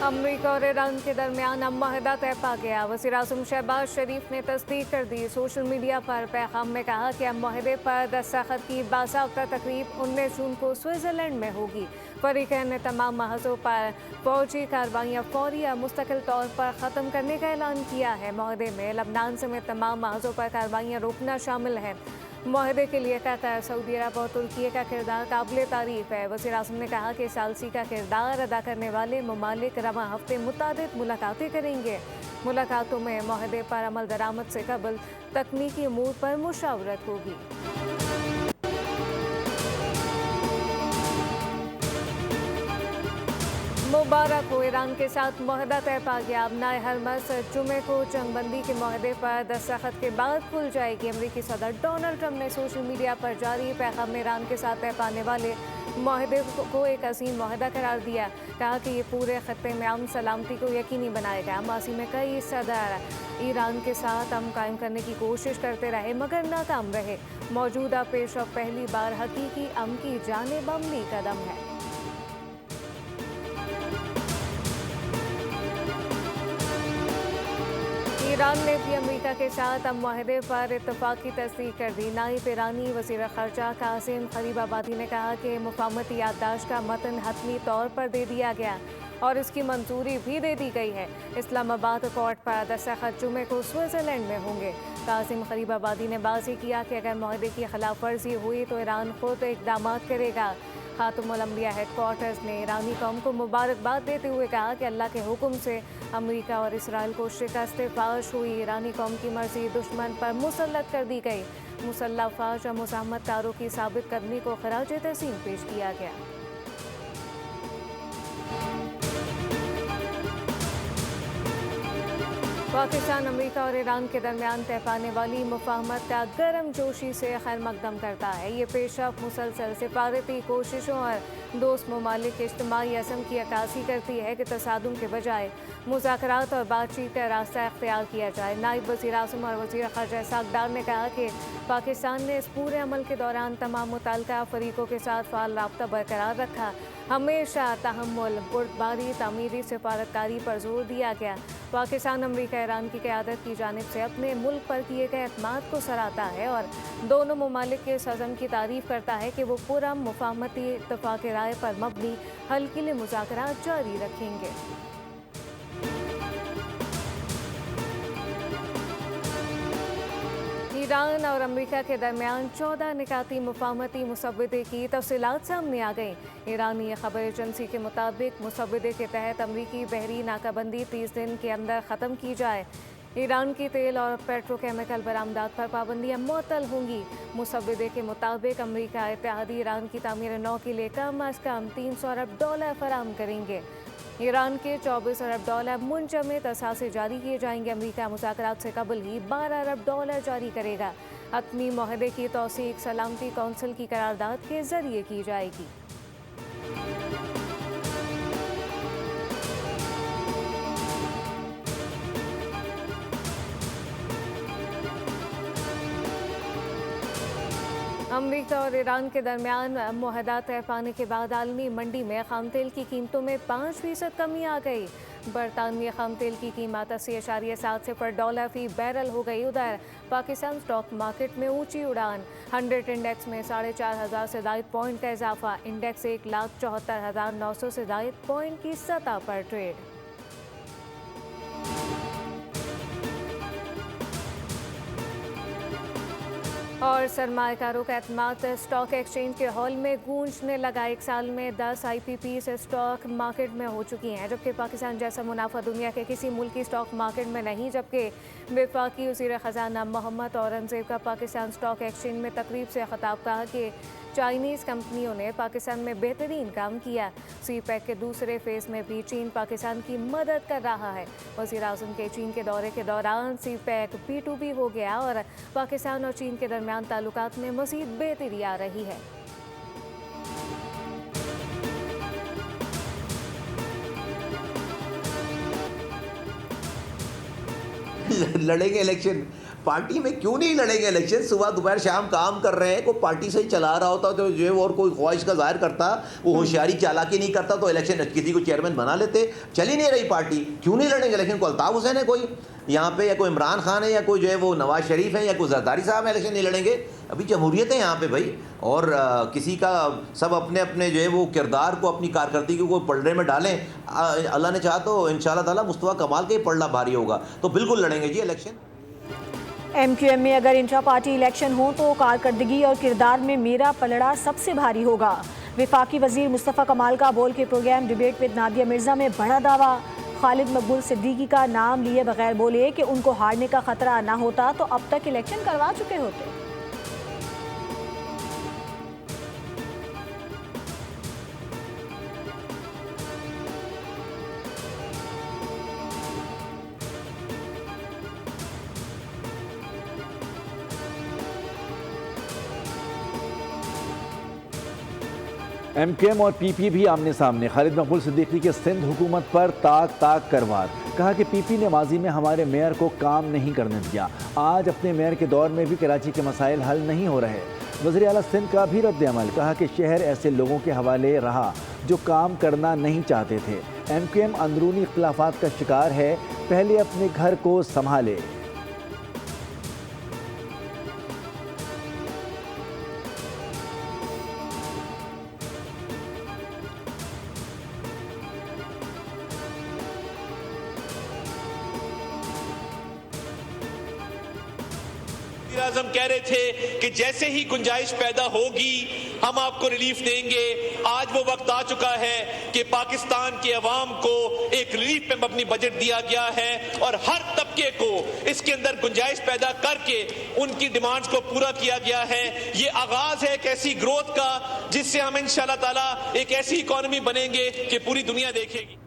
अमरीका और ईरान के दरमियान अब माहिदा तय पा गया। वज़ीर-ए-आज़म शहबाज शरीफ ने तस्दीक कर दी। सोशल मीडिया पर पैगाम में कहा कि अब माहिदे पर दस्तखत की बाज़ाब्ता तकरीब 19 जून को स्विट्ज़रलैंड में होगी। फरीक़ैन ने तमाम महाज़ों पर फ़ौजी कार्रवाइयाँ फौरी या मुस्तकिल तौर पर ख़त्म करने का ऐलान किया है। माहिदे में लबनान समेत तमाम महाज़ों पर कार्रवाइयाँ रोकना शामिल है। माहिदे के लिए कतर, सऊदी अरब और तुर्की का किरदार काबिल तारीफ़ है। वज़ीर-ए-आज़म ने कहा कि सालसी का किरदार अदा करने वाले ममालिक रवां हफ्ते मुतादिद मुलाकातें करेंगे। मुलाकातों में माहिदे पर अमल दरामद से कबल तकनीकी अमूर पर मुशावरत होगी। मुबारक हो, ईरान के साथ माहिदा तय पा गया। अब नाए हरमस जुमे को जंगबंदी के माहिदे पर दस्तखत के बाद खुल जाएगी। अमरीकी सदर डोनाल्ड ट्रंप ने सोशल मीडिया पर जारी पैगाम में ईरान के साथ तय पाने वाले माहिदे को एक अजीम माहिदा करार दिया। कहा कि ये पूरे खत्ते में अमन सलामती को यकीनी बनाएगा। माजी में कई सदर ईरान के साथ अमन कायम करने की कोशिश करते रहे मगर नाकाम रहे। मौजूदा पेशरफ पहली बार हकीकी अमन की जानिब अमली कदम है। ईरान ने भी अमेरिका के साथ अब माहिदे पर इत्तफाक की तस्दीक कर दी। नाइब ईरानी वज़ीर ख़ारजा कासिम ग़रीबाबादी ने कहा कि मुफ़ाहमती याददाश्त का मतन हतमी तौर पर दे दिया गया और इसकी मंजूरी भी दे दी गई है। इस्लामाबाद कोर्ट पर दस्तखत जुमे को स्विट्ज़रलैंड में होंगे। कासिम ग़रीबाबादी ने वाज़ेह किया कि अगर माहिदे की खिलाफ वर्जी हुई तो ईरान खुद इक़दाम करेगा। खातमुल अंबिया हेडक्वार्टर्स ने ईरानी कौम को मुबारकबाद देते हुए कहा कि अल्लाह के हुक्म से अमेरिका और इसराइल को शिकस्त फाश हुई। ईरानी कौम की मर्जी दुश्मन पर मुसल्लत कर दी गई। मुसल्लह फाश और मुज़ाहमतकारों की साबित कदमी को खराज तहसीन पेश किया गया। पाकिस्तान अमेरिका और ईरान के दरमियान तय पाने वाली मुफाहमत का गर्म जोशी से खैर मकदम करता है। ये पेशरफ मुसलसल सिफारती कोशिशों और दोस्त ममालिक के इज्तिमाई अज़म की अक्कासी करती है कि तसादुम के बजाय मुज़ाकरात और बातचीत का रास्ता इख्तियार किया जाए। नाइब वज़ीर-ए-आज़म और वज़ीर ख़ारजा इसहाक़ डार ने कहा कि पाकिस्तान ने इस पूरे अमल के दौरान तमाम मुतल्लिक़ा फ़रीक़ों के साथ फ़ाल राब्ता बरकरार रखा। हमेशा तहम्मुल, बुर्दबारी, तामीरी सिफारतकारी पर जोर दिया गया। पाकिस्तान अमेरिका ईरान की क़यादत की जानिब से अपने मुल्क पर किए गए एतमाद को सराहता है और दोनों ममालिक के इस अज़म की तारीफ़ करता है कि वो पुरअमन मुफ़ाहमती इत्तफ़ाक़ राय पर मबनी हल के लिए मुज़ाकरात जारी रखेंगे। ईरान और अमेरिका के दरमियान 14 निकाती मुफ़ाहमती मुसव्वदे की तफ़सीलात सामने आ गई। ईरानी खबर एजेंसी के मुताबिक मुसव्वदे के तहत अमरीकी बहरी नाकाबंदी 30 दिन के अंदर ख़त्म की जाए। ईरान की तेल और पेट्रोकेमिकल बरामदात पर पाबंदियाँ मुअत्तल होंगी। मुसव्वदे के मुताबिक अमरीका इत्तेहादी ईरान की तामीर नौ के लिए कम अज़ कम $300 अरब फराहम करेंगे। ईरान के $24 अरब मुंजमद असासे जारी किए जाएंगे। अमेरिका मुज़ाकरात से कबल ही $12 अरब जारी करेगा। हतमी माहदे की तौसीक सलामती कौंसिल की करारदाद के जरिए की जाएगी। अमेरिका और ईरान के दरमियान मुआहदा तय पाने के बाद आलमी मंडी में खाम तेल की कीमतों में 5% कमी आ गई। बरतानवी खाम तेल की कीमत 80.7 फ़ी बैरल हो गई। उधर पाकिस्तान स्टॉक मार्केट में ऊंची उड़ान। 100 इंडेक्स में 4,500 से ज़ायद पॉइंट का इजाफा। इंडेक्स 1,74,900 से ज़ायद पॉइंट की सतह पर ट्रेड। और सरमाएकारों का एतमाद स्टॉक एक्सचेंज के हॉल में गूंजने लगा। एक साल में 10 IPP से स्टॉक मार्केट में हो चुकी हैं, जबकि पाकिस्तान जैसा मुनाफा दुनिया के किसी मुल्क की स्टॉक मार्केट में नहीं। जबकि वफाकी वज़ीर ख़जाना मोहम्मद औरंगज़ेब का पाकिस्तान स्टॉक एक्सचेंज में तकरीब से ख़िताब, कहा कि चाइनीज़ कंपनियों ने पाकिस्तान में बेहतरीन काम किया। CPEC के दूसरे फेज़ में भी चीन पाकिस्तान की मदद कर रहा है। वज़ीर-ए-आज़म के चीन के दौरे के दौरान CPEC B2B हो गया और पाकिस्तान और चीन के दरमियान ताल्लुकात में मज़ीद बेहतरी आ रही है। लड़ेंगे इलेक्शन, पार्टी में क्यों नहीं लड़ेंगे इलेक्शन? सुबह दोपहर शाम काम कर रहे हैं, कोई पार्टी से ही चला रहा होता तो जो और कोई ख्वाहिश का जाहिर करता, वो होशियारी चालाकी नहीं करता तो इलेक्शन किसी को चेयरमैन बना लेते। चल ही नहीं रही पार्टी, क्यों नहीं लड़ेंगे इलेक्शन? को अल्ताफ हुसैन है कोई यहाँ पे, या कोई इमरान खान है, या कोई जो है वो नवाज शरीफ है, या कोई जरदारी साहब है, इलेक्शन नहीं लड़ेंगे? अभी जमहूरियत है यहाँ पे भाई, और किसी का सब अपने अपने जो है वो किरदार को, अपनी कारकर्दगी को पलड़े में डालें। अल्लाह ने चाहा तो इंशाल्लाह ताला मुस्तफा कमाल के ही पलड़ा भारी होगा, तो बिल्कुल लड़ेंगे जी इलेक्शन। MQM में अगर इंट्रा पार्टी इलेक्शन हो तो कारकर्दगी और किरदार में मेरा पलड़ा सबसे भारी होगा। वफाकी वजीर मुस्तफ़ा कमाल का बोल के programme debate with Nadia Mirza में बड़ा दावा। खालिद मकबूल सिद्दीकी का नाम लिए बगैर बोले कि उनको हारने का खतरा ना होता तो अब तक इलेक्शन करवा चुके होते। MQM और PP भी आमने सामने। खालिद मकबूल सिद्दीकी के सिंध हुकूमत पर ताक ताक कर वार। कहा कि PP ने माजी में हमारे मेयर को काम नहीं करने दिया, आज अपने मेयर के दौर में भी कराची के मसाइल हल नहीं हो रहे। वज़ीर आला सिंध का भी रद्द अमल। कहा कि शहर ऐसे लोगों के हवाले रहा जो काम करना नहीं चाहते थे। MQM अंदरूनी इख्तिलाफात का शिकार है, पहले अपने घर को संभाले। आज़म कह रहे थे कि जैसे ही गुंजाइश पैदा होगी हम आपको रिलीफ देंगे। आज वो वक्त आ चुका है कि पाकिस्तान के अवाम को एक रिलीफ पे मबनी बजट दिया गया है और हर तबके को इसके अंदर गुंजाइश पैदा करके उनकी डिमांड्स को पूरा किया गया है। ये आगाज है एक ऐसी ग्रोथ का जिससे हम इंशाल्लाह ताला एक ऐसी इकोनॉमी बनेंगे कि पूरी दुनिया देखेगी।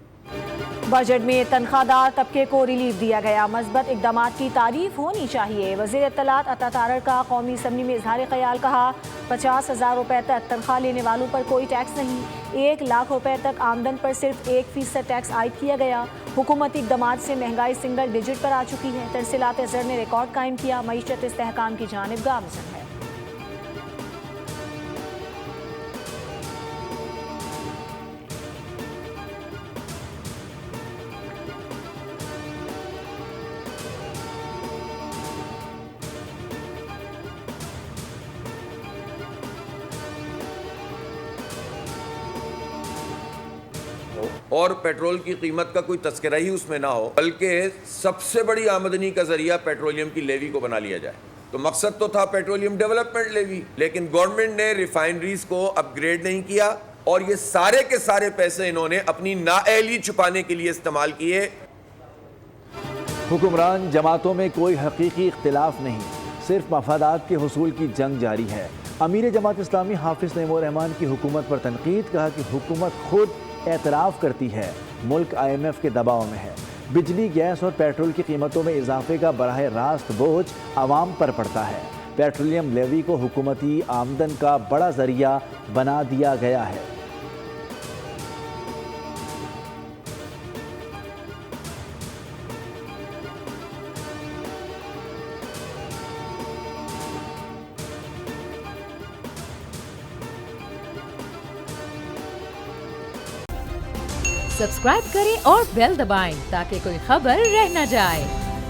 बजट में तनख्वाहदार तबके को रिलीफ दिया गया। मस्बत इकदाम की तारीफ होनी चाहिए। वज़ीर इत्तलात अता तारड़ का कौमी असम्बली में इजहार ख्याल। कहा 50,000 रुपए तक तनख्वाह लेने वालों पर कोई टैक्स नहीं। 1 लाख रुपए तक आमदन पर सिर्फ 1% टैक्स आयद किया गया। हुकूमती इकदाम से महंगाई सिंगल डिजिट पर आ चुकी है। तरसीलात ज़र ने रिकॉर्ड कायम किया। मईशत इस्तेहकाम की जानिब गामज़न है। और पेट्रोल की कीमत का कोई तस्करा ही उसमें ना हो, बल्कि सबसे बड़ी आमदनी का जरिया पेट्रोलियम की लेवी को बना लिया जाए। तो मकसद तो था पेट्रोलियम डेवलपमेंट लेवी, लेकिन गवर्नमेंट ने रिफाइनरीज को अपग्रेड नहीं किया और ये सारे के सारे पैसे इन्होंने अपनी नाअहली छुपाने के लिए इस्तेमाल किए। हुक्मरान जमातों में कोई हकीकी इख्तिलाफ नहीं, सिर्फ मफादात के हुसूल की जंग जारी है। अमीर जमात इस्लामी हाफिज नईमुर रहमान की हुकूमत पर तनकीद। कहा कि हुकूमत खुद एतराफ़ करती है मुल्क IMF के दबाव में है। बिजली, गैस और पेट्रोल की कीमतों में इजाफे का बराह रास्त बोझ आवाम पर पड़ता है। पेट्रोलियम लेवी को हुकूमती आमदन का बड़ा जरिया बना दिया गया है। सब्सक्राइब करें और बेल दबाएं ताकि कोई खबर रह न जाए।